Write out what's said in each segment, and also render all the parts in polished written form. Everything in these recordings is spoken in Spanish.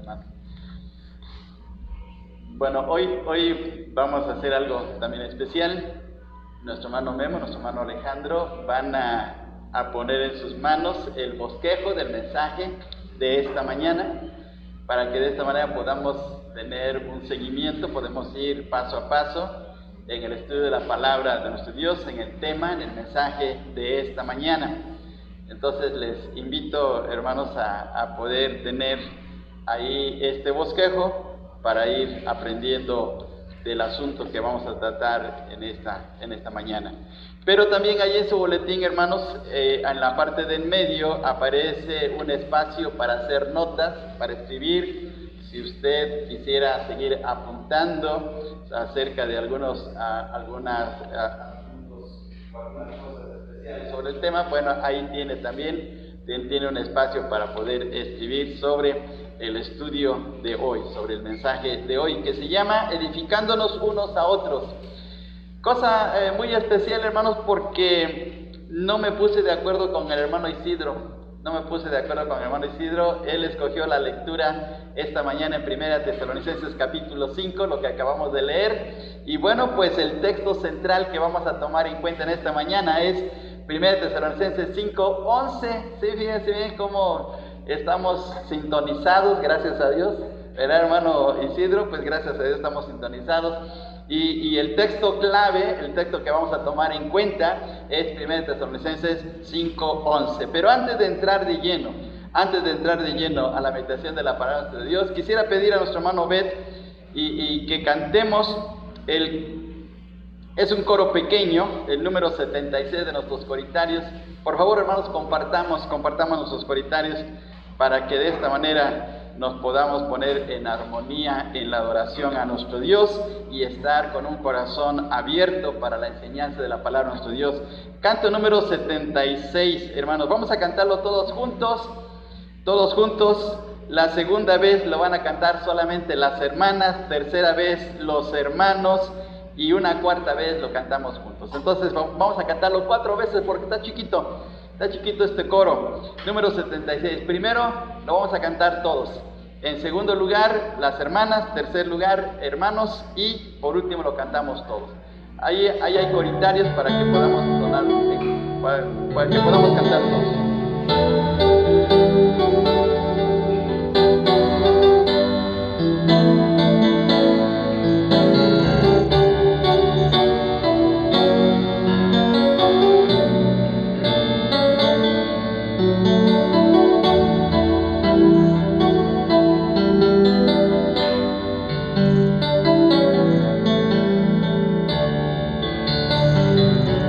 hermano. Bueno, hoy vamos a hacer algo también especial. Nuestro hermano Memo, nuestro hermano Alejandro van a poner en sus manos el bosquejo del mensaje de esta mañana, para que de esta manera podamos tener un seguimiento, podemos ir paso a paso en el estudio de la palabra de nuestro Dios, en el tema, en el mensaje de esta mañana. Entonces les invito, hermanos, a poder tener ahí este bosquejo para ir aprendiendo del asunto que vamos a tratar en esta mañana. Pero también ahí en su boletín, hermanos, en la parte del medio aparece un espacio para hacer notas, para escribir. Si usted quisiera seguir apuntando acerca de algunas cosas especiales sobre el tema, bueno, ahí tiene también un espacio para poder escribir sobre el estudio de hoy, sobre el mensaje de hoy, que se llama Edificándonos unos a otros. Cosa muy especial, hermanos, porque no me puse de acuerdo con el hermano Isidro. Él escogió la lectura esta mañana en 1 Tesalonicenses capítulo 5, lo que acabamos de leer. Y bueno, pues el texto central que vamos a tomar en cuenta en esta mañana es 1 Tesalonicenses 5, 11. Sí, fíjense bien cómo estamos sintonizados, gracias a Dios. ¿Verdad, hermano Isidro? Pues gracias a Dios estamos sintonizados. Y el texto clave, el texto que vamos a tomar en cuenta es 1 Tesalonicenses 5:11. Pero antes de entrar de lleno a la meditación de la palabra de Dios, quisiera pedir a nuestro hermano Bet y que cantemos es un coro pequeño, el número 76 de nuestros coritarios. Por favor, hermanos, compartamos nuestros coritarios para que de esta manera nos podamos poner en armonía en la adoración a nuestro Dios y estar con un corazón abierto para la enseñanza de la palabra de nuestro Dios. Canto número 76, hermanos. Vamos a cantarlo todos juntos. La segunda vez lo van a cantar solamente las hermanas, tercera vez los hermanos y una cuarta vez lo cantamos juntos. Entonces vamos a cantarlo 4 veces porque está chiquito este coro. Número 76. Primero lo vamos a cantar todos. En segundo lugar, las hermanas. Tercer lugar, hermanos. Y por último lo cantamos todos. Ahí hay coritarios para que podamos para que podamos cantar todos.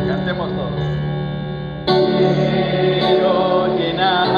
Cantemos todos. Quiero llenar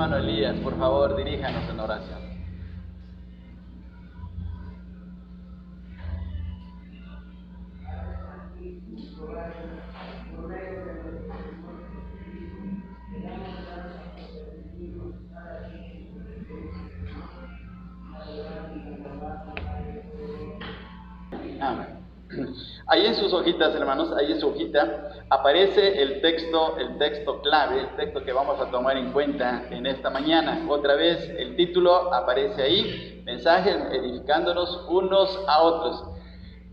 hermano Elías, por favor, diríjanos en oración. Amén. Ahí en sus hojitas, hermanos, ahí en su hojita aparece el texto clave, el texto que vamos a tomar en cuenta en esta mañana. Otra vez el título aparece ahí, mensaje edificándonos unos a otros.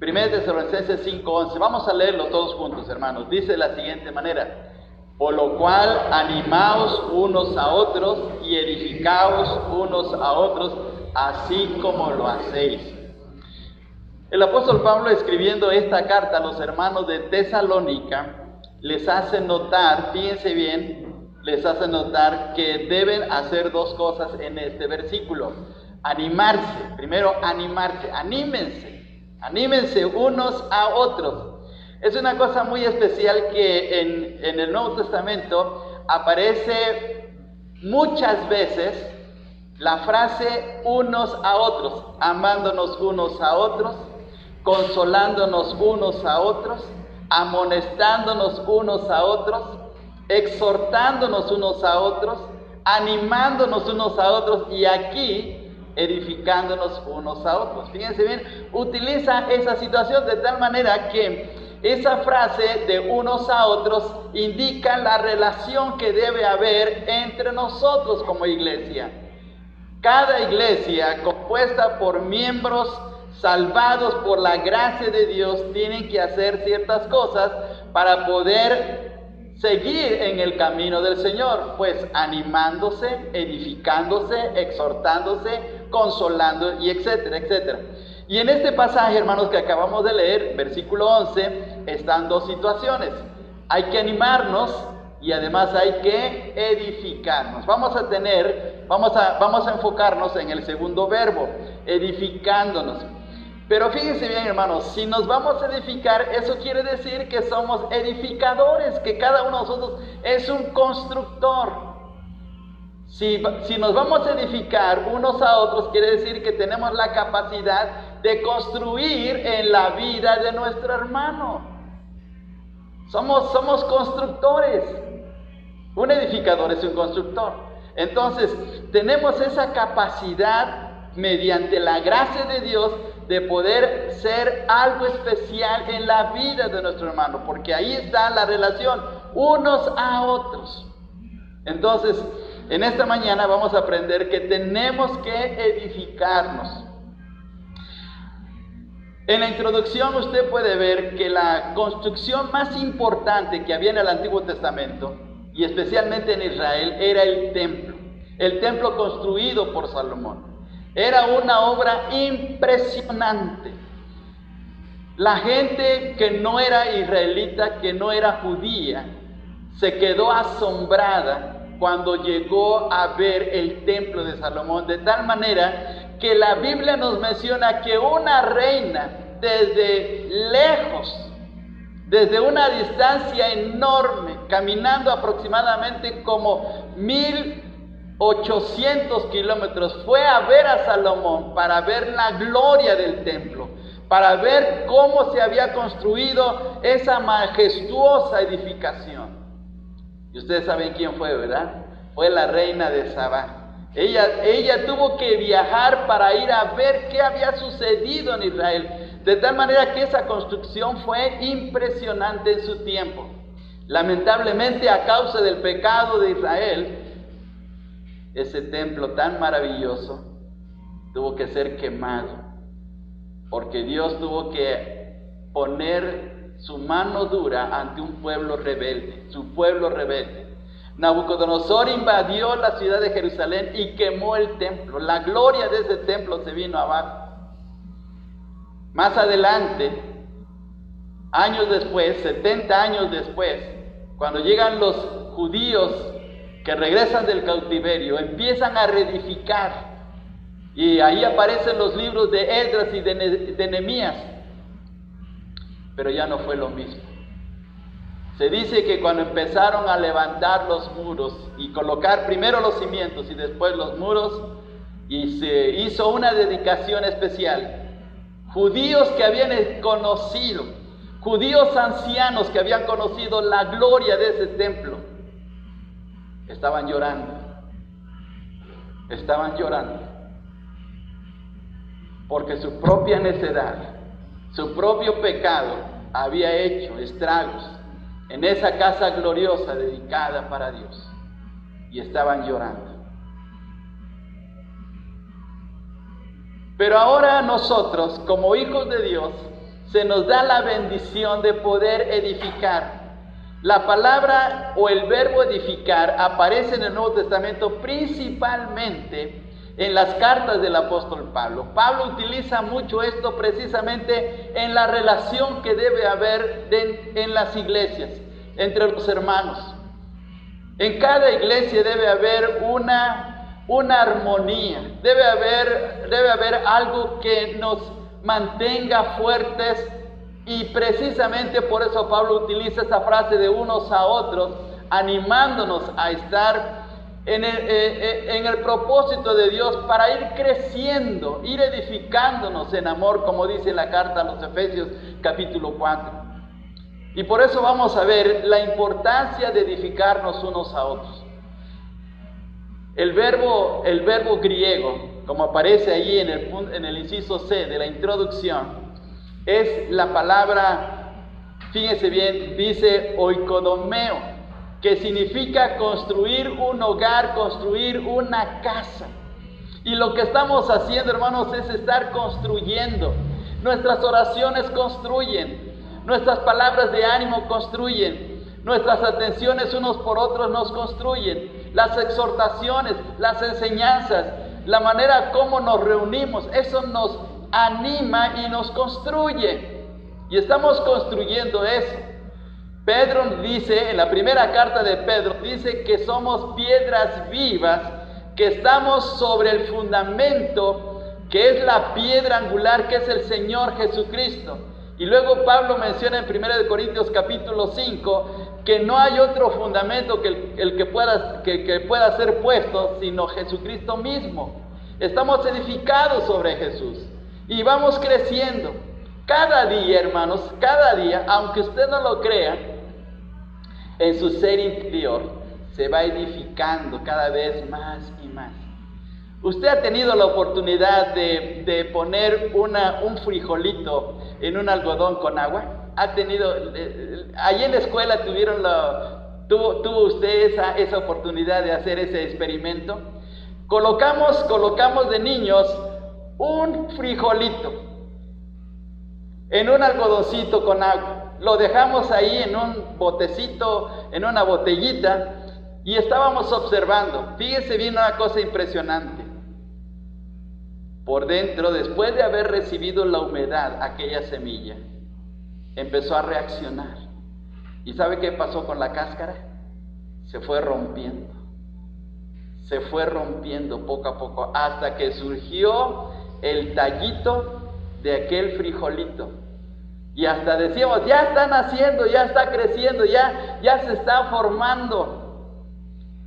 1 Tesalonicenses 5:11, vamos a leerlo todos juntos, hermanos. Dice de la siguiente manera: por lo cual animaos unos a otros y edificaos unos a otros, así como lo hacéis. El apóstol Pablo, escribiendo esta carta a los hermanos de Tesalónica, les hace notar, fíjense bien, les hace notar que deben hacer dos cosas en este versículo. Animarse, primero animarse, anímense unos a otros. Es una cosa muy especial que en el Nuevo Testamento aparece muchas veces la frase unos a otros, amándonos unos a otros, consolándonos unos a otros, amonestándonos unos a otros, exhortándonos unos a otros, animándonos unos a otros y aquí edificándonos unos a otros. Fíjense bien, utiliza esa situación de tal manera que esa frase de unos a otros indica la relación que debe haber entre nosotros como iglesia. Cada iglesia compuesta por miembros salvados por la gracia de Dios tienen que hacer ciertas cosas para poder seguir en el camino del Señor, pues animándose, edificándose, exhortándose, consolando y etcétera, etcétera. Y en este pasaje, hermanos, que acabamos de leer, versículo 11, están dos situaciones. Hay que animarnos y además hay que edificarnos. Vamos a enfocarnos en el segundo verbo, edificándonos. Pero fíjense bien, hermanos, si nos vamos a edificar, eso quiere decir que somos edificadores, que cada uno de nosotros es un constructor. Si nos vamos a edificar unos a otros, quiere decir que tenemos la capacidad de construir en la vida de nuestro hermano. Somos constructores. Un edificador es un constructor. Entonces, tenemos esa capacidad mediante la gracia de Dios de poder ser algo especial en la vida de nuestro hermano, porque ahí está la relación unos a otros. Entonces, en esta mañana vamos a aprender que tenemos que edificarnos. En la introducción usted puede ver que la construcción más importante que había en el Antiguo Testamento, y especialmente en Israel, era el templo construido por Salomón. Era una obra impresionante. La gente que no era israelita, que no era judía, se quedó asombrada cuando llegó a ver el templo de Salomón, de tal manera que la Biblia nos menciona que una reina desde lejos, desde una distancia enorme, caminando aproximadamente como 1800 kilómetros, fue a ver a Salomón para ver la gloria del templo, para ver cómo se había construido esa majestuosa edificación. Y ustedes saben quién fue, ¿verdad? Fue la reina de Sabá. Ella tuvo que viajar para ir a ver qué había sucedido en Israel, de tal manera que esa construcción fue impresionante en su tiempo. Lamentablemente, a causa del pecado de Israel, ese templo tan maravilloso tuvo que ser quemado, porque Dios tuvo que poner su mano dura ante un pueblo rebelde, su pueblo rebelde. Nabucodonosor invadió la ciudad de Jerusalén y quemó el templo. La gloria de ese templo se vino abajo. Más adelante, años después, 70 años después, cuando llegan los judíos que regresan del cautiverio, empiezan a reedificar. Y ahí aparecen los libros de Esdras y de Nehemías. Pero ya no fue lo mismo. Se dice que cuando empezaron a levantar los muros y colocar primero los cimientos y después los muros, y se hizo una dedicación especial, judíos que habían conocido, judíos ancianos que habían conocido la gloria de ese templo, estaban llorando, porque su propia necedad, su propio pecado había hecho estragos en esa casa gloriosa dedicada para Dios, y estaban llorando. Pero ahora nosotros, como hijos de Dios, se nos da la bendición de poder edificar. La palabra o el verbo edificar aparece en el Nuevo Testamento principalmente en las cartas del apóstol Pablo. Pablo utiliza mucho esto precisamente en la relación que debe haber en las iglesias, entre los hermanos. En cada iglesia debe haber una armonía, debe haber algo que nos mantenga fuertes, y precisamente por eso Pablo utiliza esta frase de unos a otros, animándonos a estar en el propósito de Dios para ir creciendo, ir edificándonos en amor, como dice la carta a los Efesios capítulo 4. Y por eso vamos a ver la importancia de edificarnos unos a otros. El verbo griego, como aparece allí en el inciso C de la introducción, es la palabra, fíjense bien, dice oikodomeo, que significa construir un hogar, construir una casa. Y lo que estamos haciendo, hermanos, es estar construyendo. Nuestras oraciones construyen, nuestras palabras de ánimo construyen, nuestras atenciones unos por otros nos construyen, las exhortaciones, las enseñanzas, la manera como nos reunimos, eso nos anima y nos construye, y estamos construyendo eso. Pedro dice, en la primera carta de Pedro, dice que somos piedras vivas, que estamos sobre el fundamento, que es la piedra angular, que es el Señor Jesucristo. Y luego Pablo menciona en 1 Corintios capítulo 5, que no hay otro fundamento que pueda ser puesto, sino Jesucristo mismo. Estamos edificados sobre Jesús. Y vamos creciendo. Cada día, hermanos, cada día, aunque usted no lo crea, en su ser interior se va edificando cada vez más y más. Usted ha tenido la oportunidad de poner un frijolito en un algodón con agua. Ha tenido, allí en la escuela tuvo usted esa oportunidad de hacer ese experimento. Colocamos de niños un frijolito en un algodoncito con agua, lo dejamos ahí en un botecito, en una botellita, y estábamos observando. Fíjese bien una cosa impresionante. Por dentro, después de haber recibido la humedad, aquella semilla empezó a reaccionar. ¿Y sabe qué pasó con la cáscara? Se fue rompiendo poco a poco, hasta que surgió el tallito de aquel frijolito. Y hasta decíamos, ya está naciendo, ya está creciendo, ya se está formando.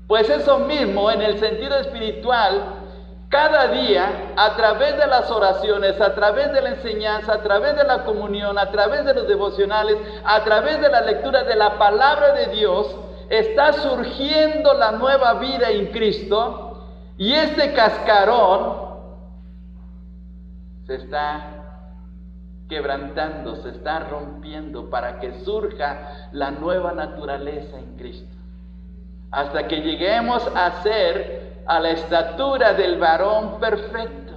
Pues eso mismo, en el sentido espiritual, cada día, a través de las oraciones, a través de la enseñanza, a través de la comunión, a través de los devocionales, a través de la lectura de la palabra de Dios, está surgiendo la nueva vida en Cristo, y este cascarón se está quebrantando, se está rompiendo para que surja la nueva naturaleza en Cristo, hasta que lleguemos a ser a la estatura del varón perfecto.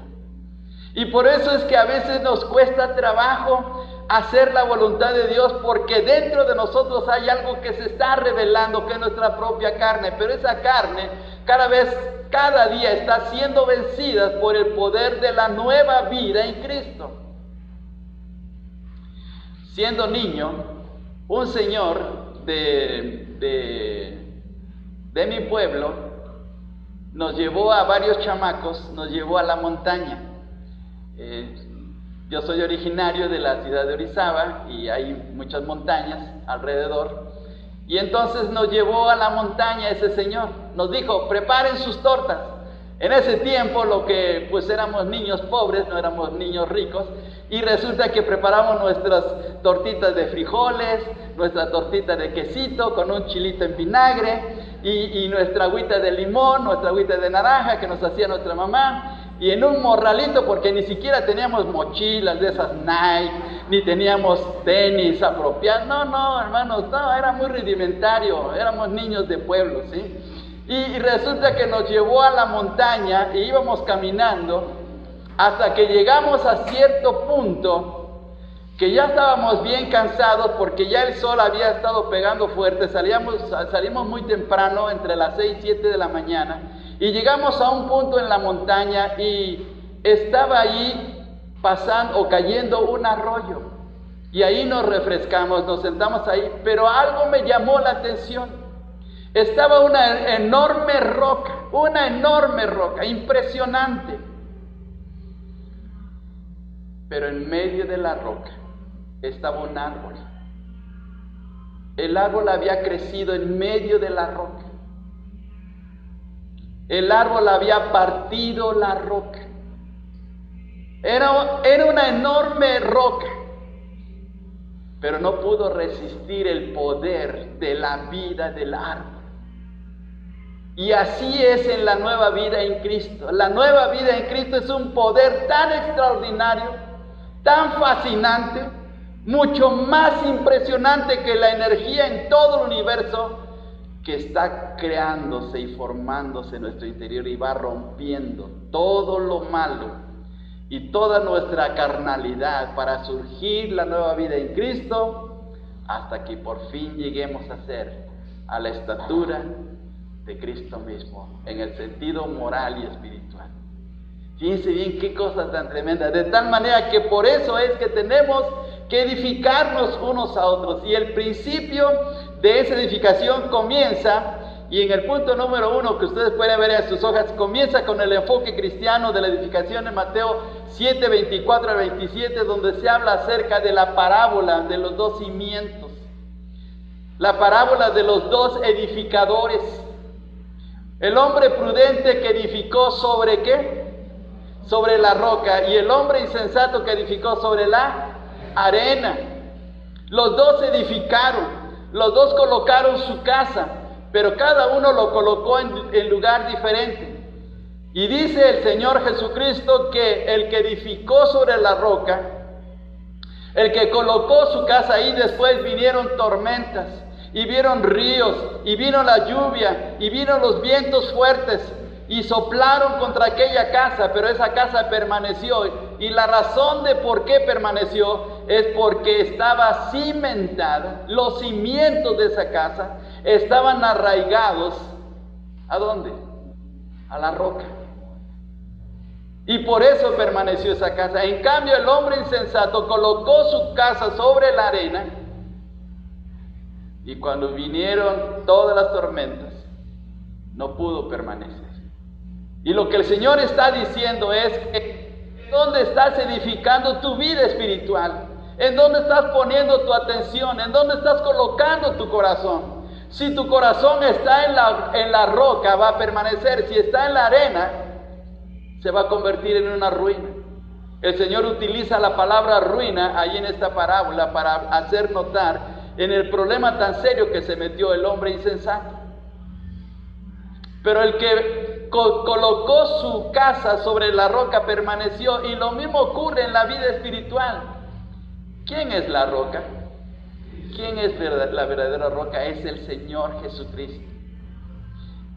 Y por eso es que a veces nos cuesta trabajo hacer la voluntad de Dios, porque dentro de nosotros hay algo que se está revelando, que es nuestra propia carne, pero esa carne cada día está siendo vencida por el poder de la nueva vida en Cristo. Siendo niño, un señor de mi pueblo nos llevó a varios chamacos, nos llevó a la montaña. Yo soy originario de la ciudad de Orizaba y hay muchas montañas alrededor. Y entonces nos llevó a la montaña ese señor. Nos dijo, preparen sus tortas. En ese tiempo, lo que pues éramos niños pobres, no éramos niños ricos, y resulta que preparamos nuestras tortitas de frijoles, nuestra tortita de quesito con un chilito en vinagre, y nuestra agüita de limón, nuestra agüita de naranja que nos hacía nuestra mamá, y en un morralito, porque ni siquiera teníamos mochilas de esas Nike, ni teníamos tenis apropiados. No, hermanos, no, era muy rudimentario, éramos niños de pueblo, ¿sí? Y resulta que nos llevó a la montaña e íbamos caminando hasta que llegamos a cierto punto que ya estábamos bien cansados porque ya el sol había estado pegando fuerte. Salimos muy temprano, entre las 6 y 7 de la mañana, y llegamos a un punto en la montaña y estaba ahí pasando o cayendo un arroyo. Y ahí nos refrescamos, nos sentamos ahí, pero algo me llamó la atención. Estaba una enorme roca, impresionante. Pero en medio de la roca estaba un árbol. El árbol había crecido en medio de la roca. El árbol había partido la roca. Era una enorme roca, pero no pudo resistir el poder de la vida del árbol. Y así es en la nueva vida en Cristo. La nueva vida en Cristo es un poder tan extraordinario, tan fascinante, mucho más impresionante que la energía en todo el universo, que está creándose y formándose en nuestro interior y va rompiendo todo lo malo y toda nuestra carnalidad para surgir la nueva vida en Cristo, hasta que por fin lleguemos a ser a la estatura de Cristo mismo, en el sentido moral y espiritual. Fíjense bien qué cosa tan tremenda, de tal manera que por eso es que tenemos que edificarnos unos a otros, y el principio de esa edificación comienza, y en el punto número 1 que ustedes pueden ver en sus hojas, comienza con el enfoque cristiano de la edificación en Mateo 7, 24 al 27, donde se habla acerca de la parábola de los dos cimientos, la parábola de los dos edificadores. El hombre prudente que edificó ¿sobre qué? Sobre la roca, y el hombre insensato que edificó sobre la arena. Los dos edificaron, los dos colocaron su casa, pero cada uno lo colocó en lugar diferente. Y dice el Señor Jesucristo que el que edificó sobre la roca, el que colocó su casa ahí, después vinieron tormentas, y vieron ríos, y vino la lluvia, y vino los vientos fuertes, y soplaron contra aquella casa, pero esa casa permaneció. Y la razón de por qué permaneció es porque estaba cimentada. Los cimientos de esa casa estaban arraigados, ¿a dónde? A la roca. Y por eso permaneció esa casa. En cambio, el hombre insensato colocó su casa sobre la arena, y cuando vinieron todas las tormentas, no pudo permanecer. Y lo que el Señor está diciendo es que ¿dónde estás edificando tu vida espiritual? ¿En dónde estás poniendo tu atención? ¿En dónde estás colocando tu corazón? Si tu corazón está en la roca, va a permanecer. Si está en la arena, se va a convertir en una ruina. El Señor utiliza la palabra ruina ahí en esta parábola para hacer notar en el problema tan serio que se metió el hombre insensato. Pero el que colocó su casa sobre la roca permaneció, y lo mismo ocurre en la vida espiritual. ¿Quién es la roca? ¿Quién es la verdadera roca? Es el Señor Jesucristo.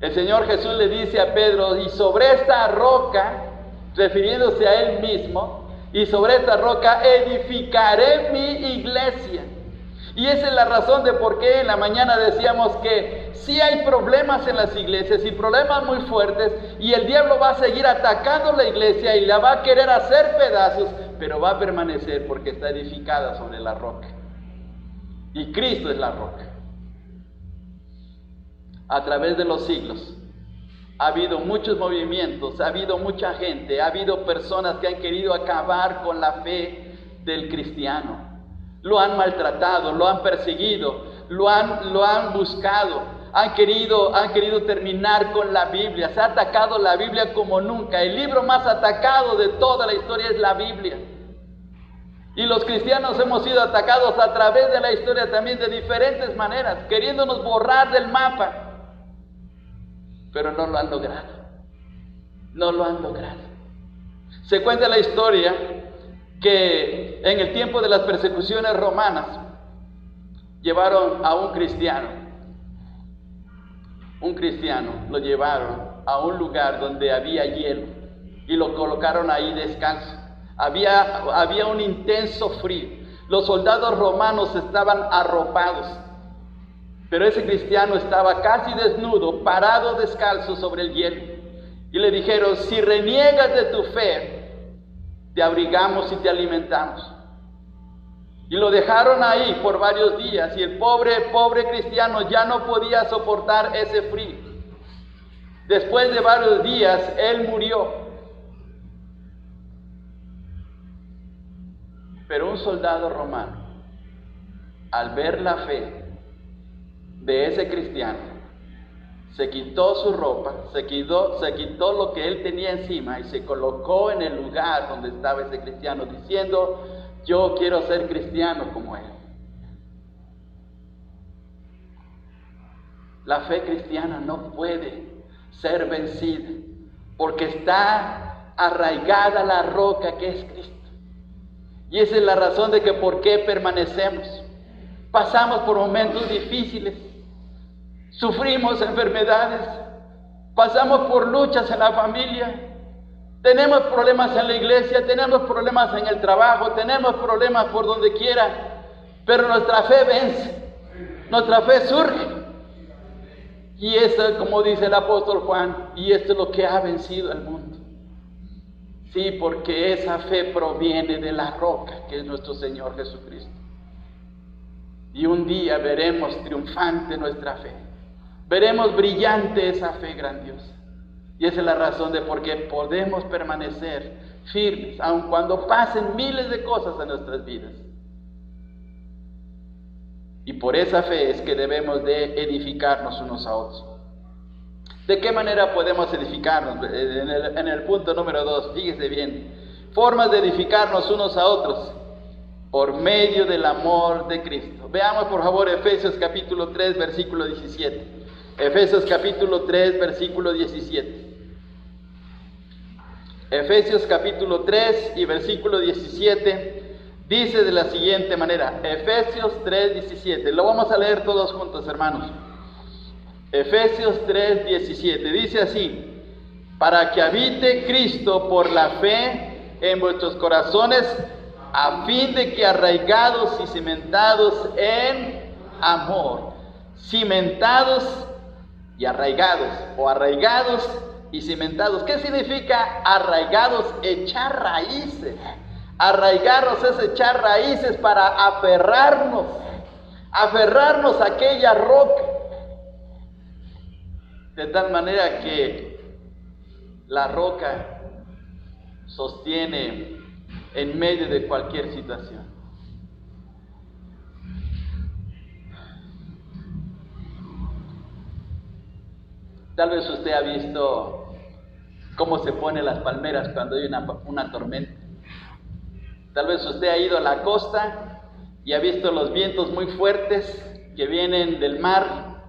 El Señor Jesús le dice a Pedro, y sobre esta roca, refiriéndose a Él mismo, y sobre esta roca edificaré mi iglesia. Y esa es la razón de por qué en la mañana decíamos que sí hay problemas en las iglesias, y problemas muy fuertes, y el diablo va a seguir atacando la iglesia y la va a querer hacer pedazos, pero va a permanecer porque está edificada sobre la roca. Y Cristo es la roca. A través de los siglos ha habido muchos movimientos, ha habido mucha gente, ha habido personas que han querido acabar con la fe del cristiano. Lo han maltratado, lo han perseguido, lo han buscado, han querido terminar con la Biblia. Se ha atacado la Biblia como nunca. El libro más atacado de toda la historia es la Biblia. Y los cristianos hemos sido atacados a través de la historia también de diferentes maneras, queriéndonos borrar del mapa. Pero no lo han logrado. No lo han logrado. Se cuenta la historia que en el tiempo de las persecuciones romanas llevaron a un cristiano lo llevaron a un lugar donde había hielo y lo colocaron ahí descalzo. Había un intenso frío. Los soldados romanos estaban arropados, pero ese cristiano estaba casi desnudo, parado descalzo sobre el hielo. Y le dijeron: si reniegas de tu fe, te abrigamos y te alimentamos. Y lo dejaron ahí por varios días, y el pobre cristiano ya no podía soportar ese frío. Después de varios días, él murió. Pero un soldado romano, al ver la fe de ese cristiano, se quitó su ropa, se quitó lo que él tenía encima y se colocó en el lugar donde estaba ese cristiano, diciendo: yo quiero ser cristiano como él. La fe cristiana no puede ser vencida, porque está arraigada la roca que es Cristo. Y esa es la razón de que por qué permanecemos. Pasamos por momentos difíciles, sufrimos enfermedades, pasamos por luchas en la familia, tenemos problemas en la iglesia, tenemos problemas en el trabajo, tenemos problemas por donde quiera, pero nuestra fe vence, nuestra fe surge. Y eso, como dice el apóstol Juan, y esto es lo que ha vencido al mundo. Sí, porque esa fe proviene de la roca, que es nuestro Señor Jesucristo. Y un día veremos triunfante nuestra fe. Veremos brillante esa fe grandiosa. Y esa es la razón de por qué podemos permanecer firmes, aun cuando pasen miles de cosas en nuestras vidas. Y por esa fe es que debemos de edificarnos unos a otros. ¿De qué manera podemos edificarnos? En el punto número 2, fíjese bien. Formas de edificarnos unos a otros. Por medio del amor de Cristo. Veamos por favor Efesios capítulo 3, versículo 17. Efesios capítulo 3, versículo 17. Efesios capítulo 3 y versículo 17 dice de la siguiente manera. Efesios 3, 17. Lo vamos a leer todos juntos, hermanos. Efesios 3, 17. Dice así: para que habite Cristo por la fe en vuestros corazones, a fin de que arraigados y cimentados en amor, cimentados y arraigados, o arraigados y cimentados. ¿Qué significa arraigados? Echar raíces. Arraigarnos es echar raíces para aferrarnos a aquella roca, de tal manera que la roca sostiene en medio de cualquier situación. Tal vez usted ha visto cómo se ponen las palmeras cuando hay una tormenta. Tal vez usted ha ido a la costa y ha visto los vientos muy fuertes que vienen del mar,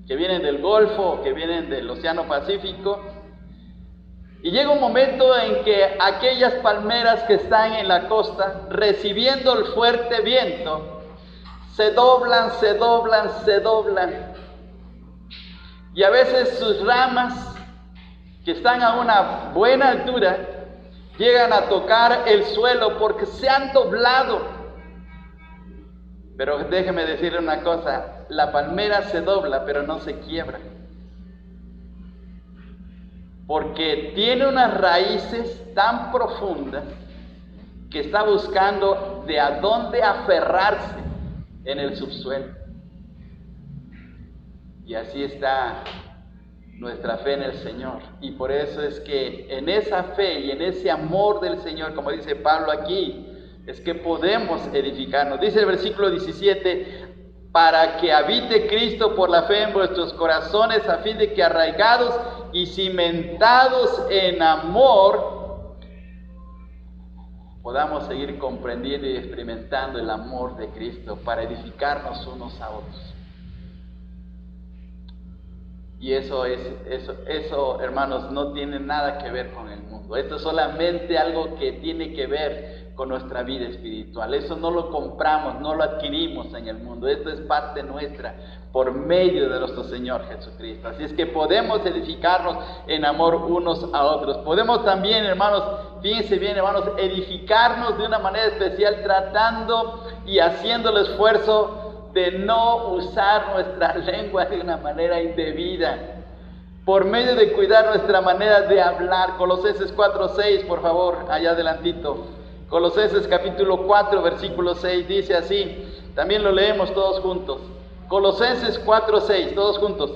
que vienen del Golfo, que vienen del Océano Pacífico. Y llega un momento en que aquellas palmeras que están en la costa, recibiendo el fuerte viento, se doblan. Y a veces sus ramas, que están a una buena altura, llegan a tocar el suelo porque se han doblado. Pero déjeme decirle una cosa, la palmera se dobla, pero no se quiebra. Porque tiene unas raíces tan profundas que está buscando de a dónde aferrarse en el subsuelo. Y así está nuestra fe en el Señor. Y por eso es que en esa fe y en ese amor del Señor, como dice Pablo aquí, es que podemos edificarnos. Dice el versículo 17, para que habite Cristo por la fe en vuestros corazones, a fin de que arraigados y cimentados en amor, podamos seguir comprendiendo y experimentando el amor de Cristo para edificarnos unos a otros. Y eso, hermanos, no tiene nada que ver con el mundo. Esto es solamente algo que tiene que ver con nuestra vida espiritual. Eso no lo compramos, no lo adquirimos en el mundo. Esto es parte nuestra por medio de nuestro Señor Jesucristo. Así es que podemos edificarnos en amor unos a otros. Podemos también, hermanos, fíjense bien, hermanos, edificarnos de una manera especial, tratando y haciendo el esfuerzo de no usar nuestra lengua de una manera indebida, por medio de cuidar nuestra manera de hablar. Colosenses 4:6, por favor, allá adelantito. Colosenses capítulo 4, versículo 6, dice así, también lo leemos todos juntos. Colosenses 4:6, todos juntos.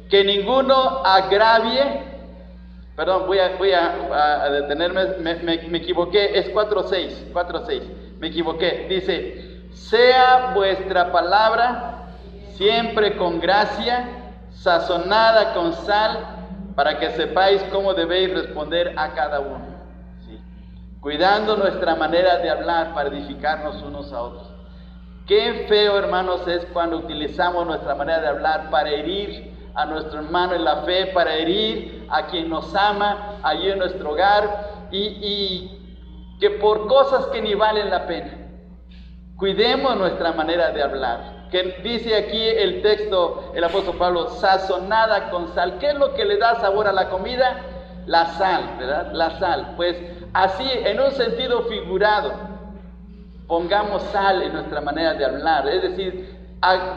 Que ninguno agravie, perdón, voy a detenerme, me equivoqué, es 4:6, me equivoqué, dice, sea vuestra palabra siempre con gracia, sazonada con sal, para que sepáis cómo debéis responder a cada uno. ¿Sí? Cuidando nuestra manera de hablar para edificarnos unos a otros. Qué feo, hermanos, es cuando utilizamos nuestra manera de hablar para herir a nuestro hermano en la fe, para herir a quien nos ama allí en nuestro hogar, y que por cosas que ni valen la pena. Cuidemos nuestra manera de hablar, que dice aquí el texto, el apóstol Pablo, sazonada con sal. ¿Qué es lo que le da sabor a la comida? La sal, ¿verdad? La sal. Pues así, en un sentido figurado, pongamos sal en nuestra manera de hablar, es decir,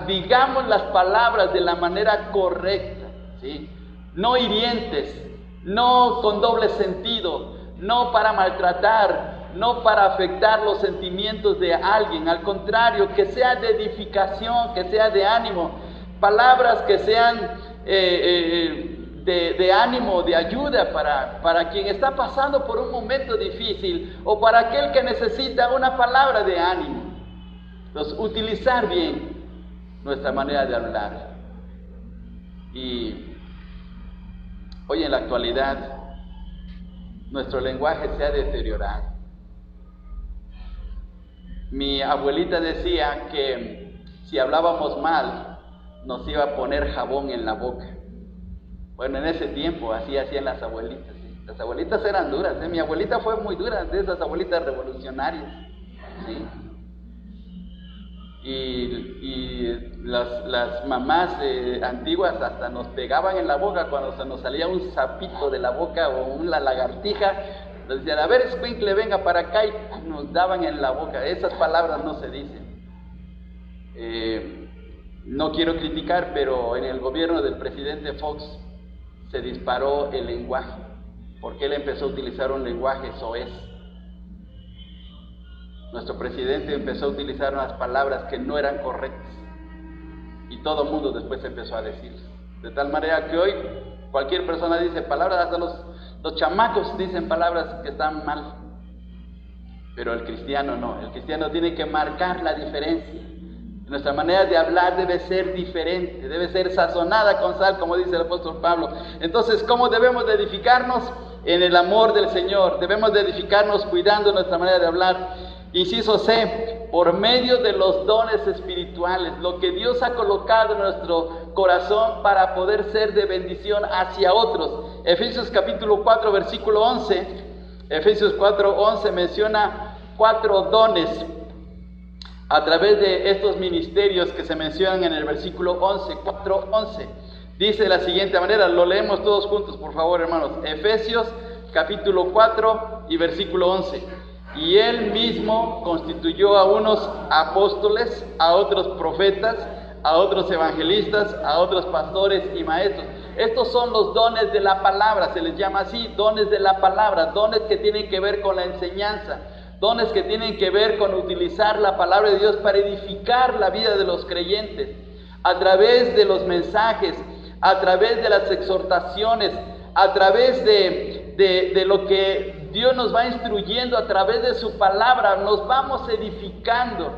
digamos las palabras de la manera correcta, ¿sí? No hirientes, no con doble sentido, no para maltratar, no para afectar los sentimientos de alguien, al contrario, que sea de edificación, que sea de ánimo, palabras que sean de ánimo, de ayuda para quien está pasando por un momento difícil o para aquel que necesita una palabra de ánimo. Entonces, utilizar bien nuestra manera de hablar. Y hoy en la actualidad, nuestro lenguaje se ha deteriorado. Mi abuelita decía que si hablábamos mal, nos iba a poner jabón en la boca. Bueno, en ese tiempo así hacían las abuelitas. ¿Sí? Las abuelitas eran duras. Mi abuelita fue muy dura, de esas abuelitas revolucionarias. ¿Sí? Y las mamás antiguas hasta nos pegaban en la boca cuando se nos salía un sapito de la boca o una lagartija. Nos decían, a ver, escuincle, venga para acá, y nos daban en la boca. Esas palabras no se dicen. No quiero criticar, pero en el gobierno del presidente Fox se disparó el lenguaje, porque él empezó a utilizar un lenguaje soez. Nuestro presidente empezó a utilizar unas palabras que no eran correctas, y todo el mundo después empezó a decir. De tal manera que hoy cualquier persona dice palabras, hasta los chamacos dicen palabras que están mal, pero el cristiano no. El cristiano tiene que marcar la diferencia. Nuestra manera de hablar debe ser diferente, debe ser sazonada con sal, como dice el apóstol Pablo. Entonces, ¿cómo debemos de edificarnos? En el amor del Señor. Debemos de edificarnos cuidando nuestra manera de hablar. Inciso C, por medio de los dones espirituales, lo que Dios ha colocado en nuestro corazón para poder ser de bendición hacia otros. Efesios capítulo 4, versículo 11. Efesios 4:11 menciona 4 dones a través de estos ministerios que se mencionan en el versículo 11, 4:11. Dice de la siguiente manera, lo leemos todos juntos, por favor, hermanos. Efesios capítulo 4 y versículo 11. Y él mismo constituyó a unos apóstoles, a otros profetas, a otros evangelistas, a otros pastores y maestros. Estos son los dones de la palabra, se les llama así, dones de la palabra, dones que tienen que ver con la enseñanza, dones que tienen que ver con utilizar la palabra de Dios para edificar la vida de los creyentes, a través de los mensajes, a través de las exhortaciones, a través de lo que Dios nos va instruyendo a través de su palabra, nos vamos edificando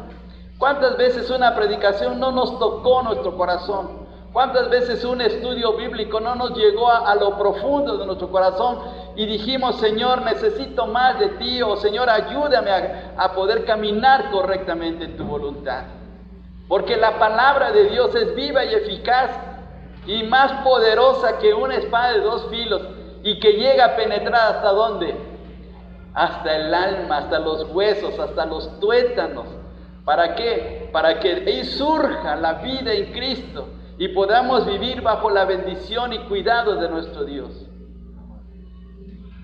¿Cuántas veces una predicación no nos tocó nuestro corazón? ¿Cuántas veces un estudio bíblico no nos llegó a lo profundo de nuestro corazón y dijimos, Señor, necesito más de ti, o Señor, ayúdame a poder caminar correctamente en tu voluntad? Porque la palabra de Dios es viva y eficaz y más poderosa que una espada de dos filos, y que llega a penetrar ¿hasta dónde? Hasta el alma, hasta los huesos, hasta los tuétanos. ¿Para qué? Para que ahí surja la vida en Cristo y podamos vivir bajo la bendición y cuidado de nuestro Dios.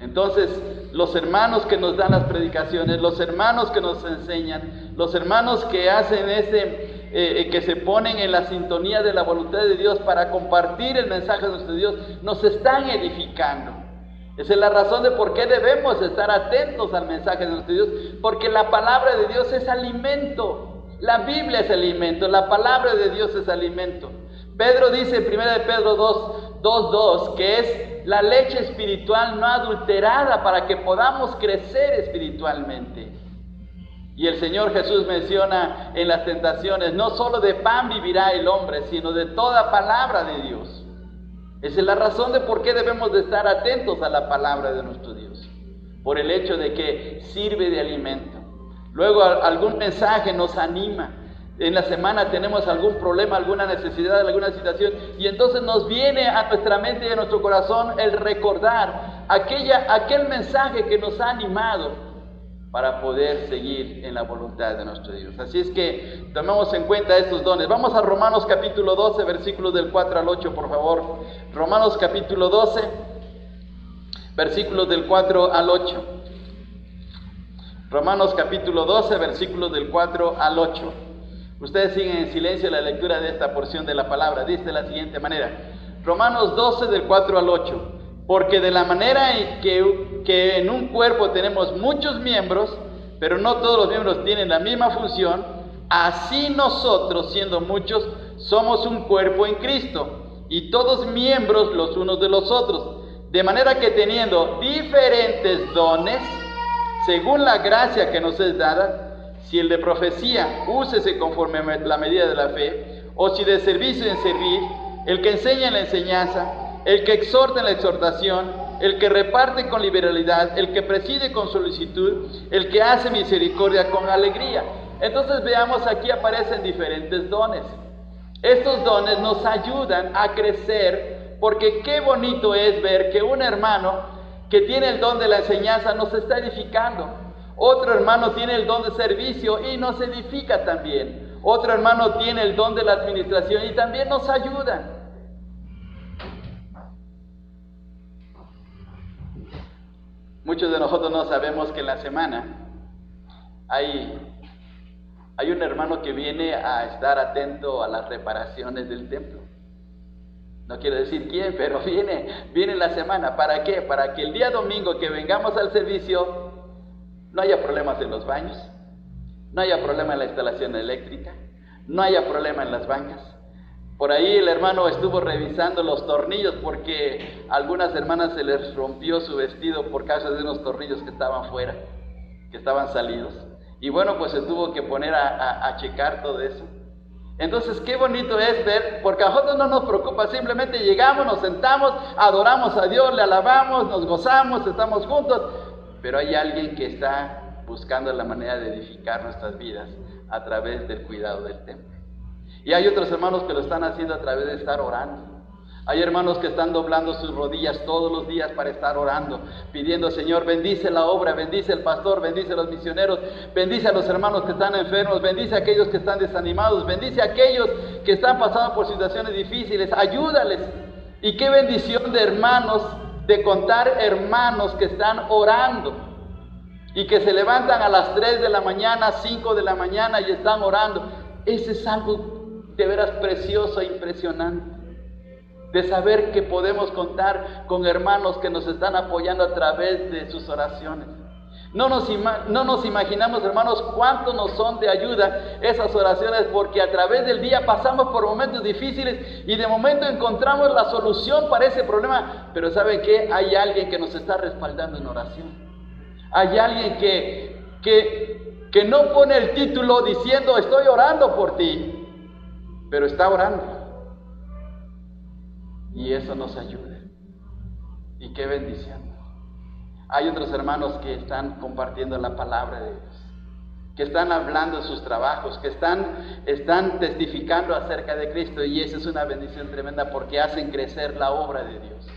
Entonces, los hermanos que nos dan las predicaciones, los hermanos que nos enseñan, los hermanos que hacen que se ponen en la sintonía de la voluntad de Dios para compartir el mensaje de nuestro Dios, nos están edificando. Esa es la razón de por qué debemos estar atentos al mensaje de nuestro Dios, porque la palabra de Dios es alimento, la Biblia es alimento, la palabra de Dios es alimento. Pedro dice en 1 de Pedro 2:2 que es la leche espiritual no adulterada para que podamos crecer espiritualmente. Y el Señor Jesús menciona en las tentaciones, no solo de pan vivirá el hombre, sino de toda palabra de Dios. Esa es la razón de por qué debemos de estar atentos a la palabra de nuestro Dios, por el hecho de que sirve de alimento. Luego algún mensaje nos anima. En la semana tenemos algún problema, alguna necesidad, alguna situación, y entonces nos viene a nuestra mente y a nuestro corazón el recordar aquel mensaje que nos ha animado para poder seguir en la voluntad de nuestro Dios. Así es que tomemos en cuenta estos dones. Vamos a Romanos capítulo 12, versículos del 4 al 8, por favor. Romanos capítulo 12, versículos del 4 al 8. Romanos capítulo 12, versículos del 4 al 8. Ustedes siguen en silencio la lectura de esta porción de la palabra. Dice de la siguiente manera. Romanos 12, del 4 al 8. Porque de la manera en que en un cuerpo tenemos muchos miembros, pero no todos los miembros tienen la misma función, así nosotros, siendo muchos, somos un cuerpo en Cristo, y todos miembros los unos de los otros. De manera que teniendo diferentes dones, según la gracia que nos es dada, si el de profecía, úsese conforme a la medida de la fe, o si de servicio en servir, el que enseña en la enseñanza, el que exhorta en la exhortación, el que reparte con liberalidad, el que preside con solicitud, el que hace misericordia con alegría. Entonces veamos, aquí aparecen diferentes dones. Estos dones nos ayudan a crecer, porque qué bonito es ver que un hermano que tiene el don de la enseñanza nos está edificando. Otro hermano tiene el don de servicio y nos edifica también. Otro hermano tiene el don de la administración y también nos ayuda. Muchos de nosotros no sabemos que en la semana hay un hermano que viene a estar atento a las reparaciones del templo. No quiero decir quién, pero viene en la semana. ¿Para qué? Para que el día domingo que vengamos al servicio no haya problemas en los baños, no haya problema en la instalación eléctrica, no haya problema en las bancas. Por ahí el hermano estuvo revisando los tornillos porque a algunas hermanas se les rompió su vestido por causa de unos tornillos que estaban fuera, que estaban salidos. Y bueno, pues se tuvo que poner a checar todo eso. Entonces, qué bonito es ver, porque a nosotros no nos preocupa, simplemente llegamos, nos sentamos, adoramos a Dios, le alabamos, nos gozamos, estamos juntos. Pero hay alguien que está buscando la manera de edificar nuestras vidas a través del cuidado del templo. Y hay otros hermanos que lo están haciendo a través de estar orando. Hay hermanos que están doblando sus rodillas todos los días para estar orando, pidiendo, Señor, bendice la obra, bendice el pastor, bendice a los misioneros, bendice a los hermanos que están enfermos, bendice a aquellos que están desanimados, bendice a aquellos que están pasando por situaciones difíciles, ayúdales. Y qué bendición de hermanos, de contar hermanos que están orando y que se levantan a las 3 de la mañana, 5 de la mañana y están orando. Ese es algo de veras precioso e impresionante, de saber que podemos contar con hermanos que nos están apoyando a través de sus oraciones. No nos imaginamos, hermanos, cuánto nos son de ayuda esas oraciones, porque a través del día pasamos por momentos difíciles y de momento encontramos la solución para ese problema, pero ¿saben qué? Hay alguien que nos está respaldando en oración. Hay alguien que que no pone el título diciendo estoy orando por ti, pero está orando. Y eso nos ayuda. Y qué bendición. Hay otros hermanos que están compartiendo la palabra de Dios, que están hablando en sus trabajos, que están testificando acerca de Cristo, y esa es una bendición tremenda porque hacen crecer la obra de Dios.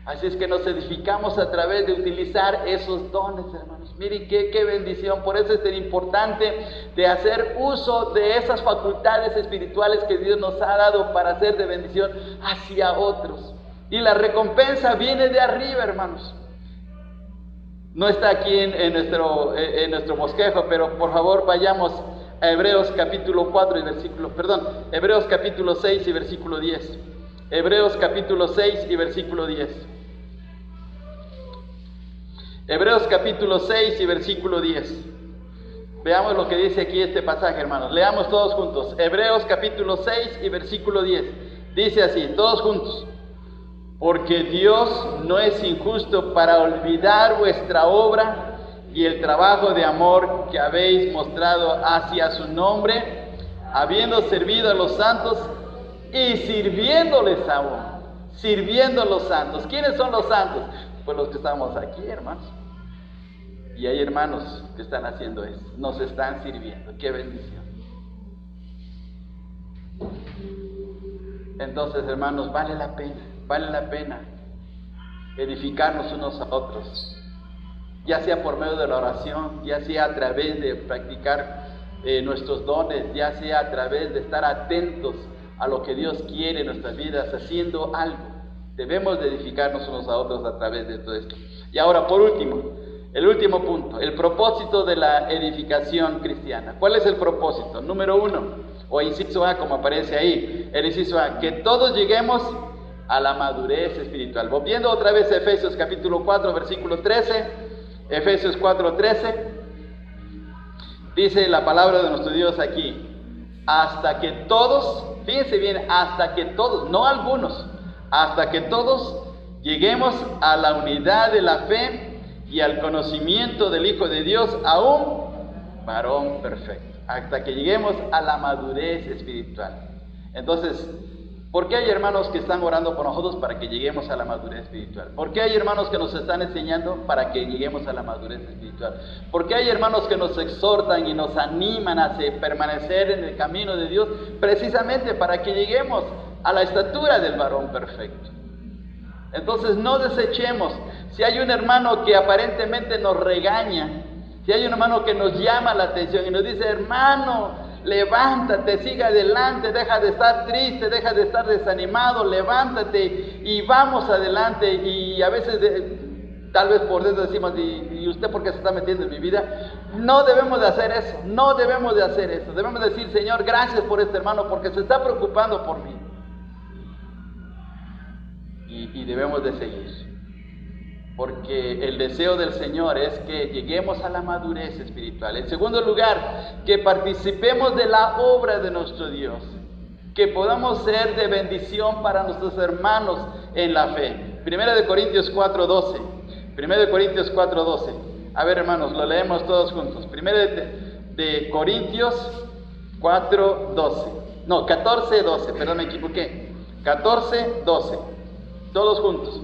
Así es que nos edificamos a través de utilizar esos dones, hermanos. Miren qué bendición. Por eso es tan importante de hacer uso de esas facultades espirituales que Dios nos ha dado para hacer de bendición hacia otros. Y la recompensa viene de arriba, hermanos. No está aquí en nuestro bosquejo, pero por favor vayamos a Hebreos capítulo 4 y Hebreos capítulo 6 y versículo 10. Hebreos capítulo 6 y versículo 10. Hebreos capítulo 6 y versículo 10. Veamos lo que dice aquí este pasaje, hermanos. Leamos todos juntos. Hebreos capítulo 6 y versículo 10. Dice así, todos juntos. Porque Dios no es injusto para olvidar vuestra obra y el trabajo de amor que habéis mostrado hacia su nombre, habiendo servido a los santos y sirviéndoles aún. Sirviendo a los santos. ¿Quiénes son los santos? Pues los que estamos aquí, hermanos. Y hay hermanos que están haciendo eso. Nos están sirviendo. ¡Qué bendición! Entonces, hermanos, vale la pena edificarnos unos a otros, ya sea por medio de la oración, ya sea a través de practicar nuestros dones, ya sea a través de estar atentos a lo que Dios quiere en nuestras vidas, haciendo algo. Debemos de edificarnos unos a otros a través de todo esto. Y ahora, por último, el último punto, el propósito de la edificación cristiana. ¿Cuál es el propósito? Número 1, o inciso A, como aparece ahí, el inciso A, que todos lleguemos a la madurez espiritual. Volviendo otra vez a Efesios capítulo 4, versículo 13, Efesios 4, 13, dice la palabra de nuestro Dios aquí, hasta que todos, fíjense bien, hasta que todos, no algunos, hasta que todos lleguemos a la unidad de la fe y al conocimiento del Hijo de Dios, a un varón perfecto, hasta que lleguemos a la madurez espiritual. Entonces, ¿por qué hay hermanos que están orando por nosotros para que lleguemos a la madurez espiritual? ¿Por qué hay hermanos que nos están enseñando para que lleguemos a la madurez espiritual? ¿Por qué hay hermanos que nos exhortan y nos animan a permanecer en el camino de Dios? Precisamente para que lleguemos a la estatura del varón perfecto. Entonces no desechemos. Si hay un hermano que aparentemente nos regaña, si hay un hermano que nos llama la atención y nos dice, hermano, levántate, sigue adelante, deja de estar triste, deja de estar desanimado, levántate y vamos adelante. Y a veces tal vez por dentro decimos, ¿y usted por qué se está metiendo en mi vida? No debemos de hacer eso, no debemos de hacer eso. Debemos decir, Señor, gracias por este hermano porque se está preocupando por mí. Y debemos de seguir, porque el deseo del Señor es que lleguemos a la madurez espiritual. En segundo lugar, que participemos de la obra de nuestro Dios, que podamos ser de bendición para nuestros hermanos en la fe. Primera de Corintios 4:12. Primera de Corintios 4:12. A ver, hermanos, lo leemos todos juntos. Primera de Corintios 4:12. No, 14:12, perdón, me equivoqué. 14:12. Todos juntos.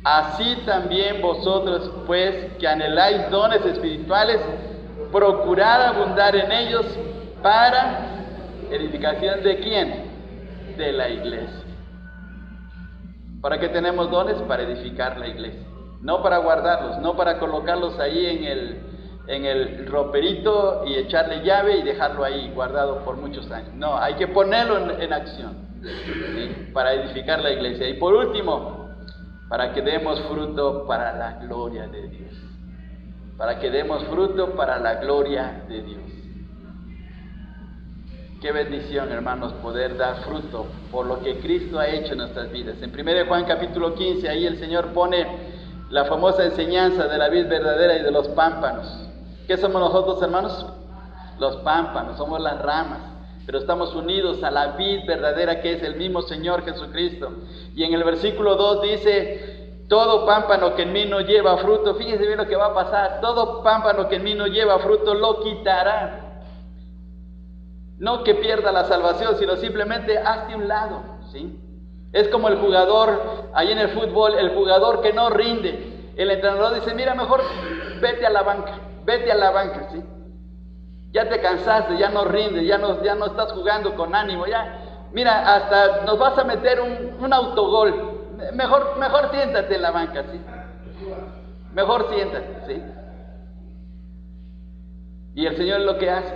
Así también vosotros, pues, que anheláis dones espirituales, procurad abundar en ellos para edificación ¿de quién? De la iglesia. ¿Para qué tenemos dones? Para edificar la iglesia. No para guardarlos, no para colocarlos ahí en el roperito y echarle llave y dejarlo ahí guardado por muchos años. No, hay que ponerlo en acción. ¿Sí? Para edificar la iglesia. Y por último, para que demos fruto para la gloria de Dios. Para que demos fruto para la gloria de Dios. Qué bendición, hermanos, poder dar fruto por lo que Cristo ha hecho en nuestras vidas. En 1 Juan capítulo 15, ahí el Señor pone la famosa enseñanza de la vid verdadera y de los pámpanos. ¿Qué somos nosotros, hermanos? Los pámpanos, somos las ramas. Pero estamos unidos a la vid verdadera que es el mismo Señor Jesucristo. Y en el versículo 2 dice, Todo pámpano que en mí no lleva fruto, fíjese bien lo que va a pasar, todo pámpano que en mí no lleva fruto lo quitará. No que pierda la salvación, sino simplemente hazte un lado, ¿sí? Es como el jugador, ahí en el fútbol, el jugador que no rinde. El entrenador dice, mira, mejor vete a la banca, ¿sí? Ya te cansaste, ya no rindes, ya no estás jugando con ánimo, ya. Mira, hasta nos vas a meter un autogol. Mejor siéntate en la banca, ¿sí? Mejor siéntate, ¿sí? Y el Señor es lo que hace.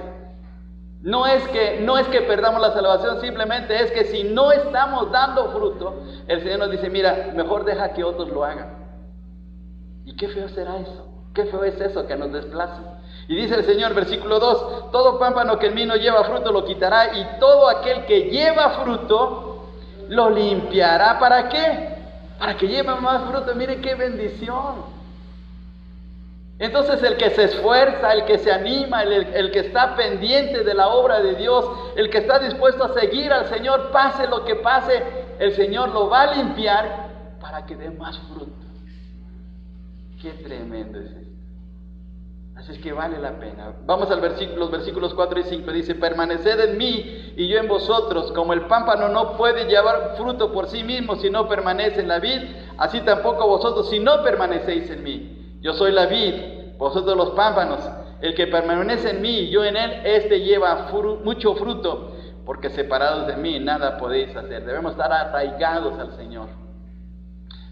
No es que perdamos la salvación, simplemente es que si no estamos dando fruto, el Señor nos dice, mira, mejor deja que otros lo hagan. Y qué feo será eso, qué feo es eso que nos desplace. Y dice el Señor, versículo 2, todo pámpano que en mí no lleva fruto lo quitará, y todo aquel que lleva fruto lo limpiará. ¿Para qué? Para que lleve más fruto. Mire qué bendición. Entonces el que se esfuerza, el que se anima, el que está pendiente de la obra de Dios, el que está dispuesto a seguir al Señor, pase lo que pase, el Señor lo va a limpiar para que dé más fruto. Qué tremendo es esto. Así es que vale la pena. Vamos al los versículos 4 y 5. Dice, permaneced en mí y yo en vosotros. Como el pámpano no puede llevar fruto por sí mismo si no permanece en la vid, así tampoco vosotros si no permanecéis en mí. Yo soy la vid, vosotros los pámpanos. El que permanece en mí y yo en él, este lleva mucho fruto, porque separados de mí nada podéis hacer. Debemos estar arraigados al Señor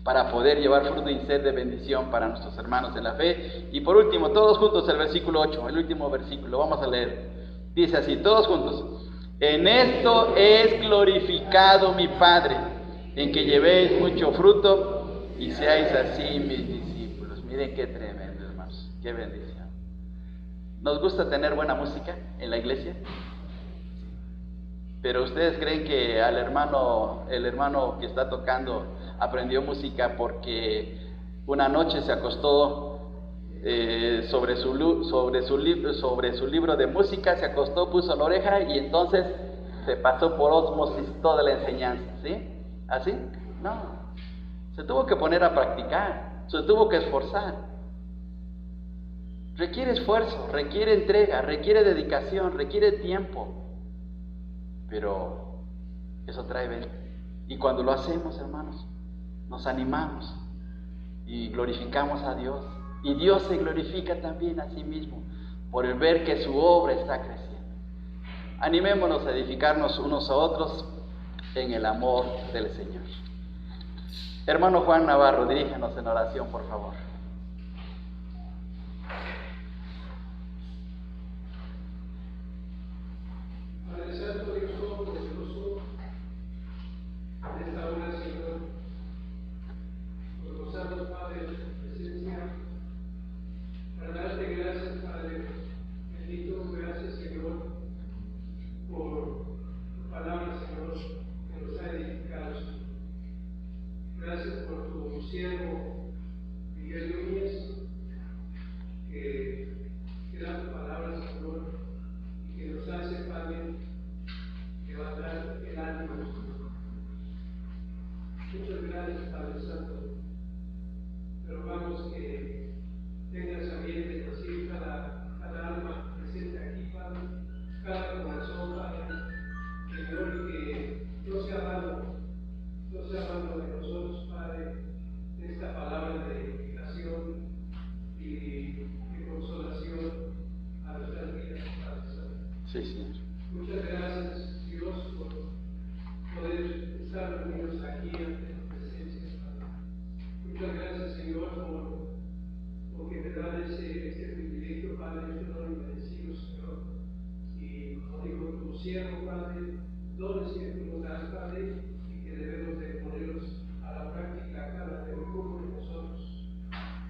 para poder llevar fruto y ser de bendición para nuestros hermanos en la fe. Y por último, todos juntos el versículo 8, el último versículo, vamos a leer. Dice así, todos juntos. En esto es glorificado mi Padre, en que llevéis mucho fruto y seáis así mis discípulos. Miren qué tremendo, hermanos, qué bendición. ¿Nos gusta tener buena música en la iglesia? Pero ustedes creen que el hermano que está tocando aprendió música porque una noche se acostó sobre su libro de música, se acostó, puso la oreja y entonces se pasó por ósmosis toda la enseñanza, ¿sí? ¿Así? No. Se tuvo que poner a practicar, se tuvo que esforzar. Requiere esfuerzo, requiere entrega, requiere dedicación, requiere tiempo. Pero eso trae bendición. Y cuando lo hacemos, hermanos, nos animamos y glorificamos a Dios. Y Dios se glorifica también a sí mismo por el ver que su obra está creciendo. Animémonos a edificarnos unos a otros en el amor del Señor. Hermano Juan Navarro, diríjanos en oración, por favor. Padre Santo, Dios Todopoderoso, en esta hora, Señor, por gozarnos, Padre, de tu presencia, para darte gracias, Padre bendito, gracias, Señor, por tu palabra, Señor, que nos ha edificado, Señor. Gracias por tu siervo Miguel Núñez, que da tu palabra, Señor, y que nos hace, Padre, levantar el ánimo. Muchas gracias, Padre Santo. Te rogamos que tengas a bien de decir cada alma presente aquí, Padre, cada corazón, Padre, Señor, y que no sea vano de nosotros, Padre, esta palabra de edificación y de consolación a nuestras vidas, Padre Santo. Sí, Señor. Muchas gracias, Dios, por poder estar reunidos aquí ante tu presencia, Padre. Muchas gracias, Señor, porque te dan ese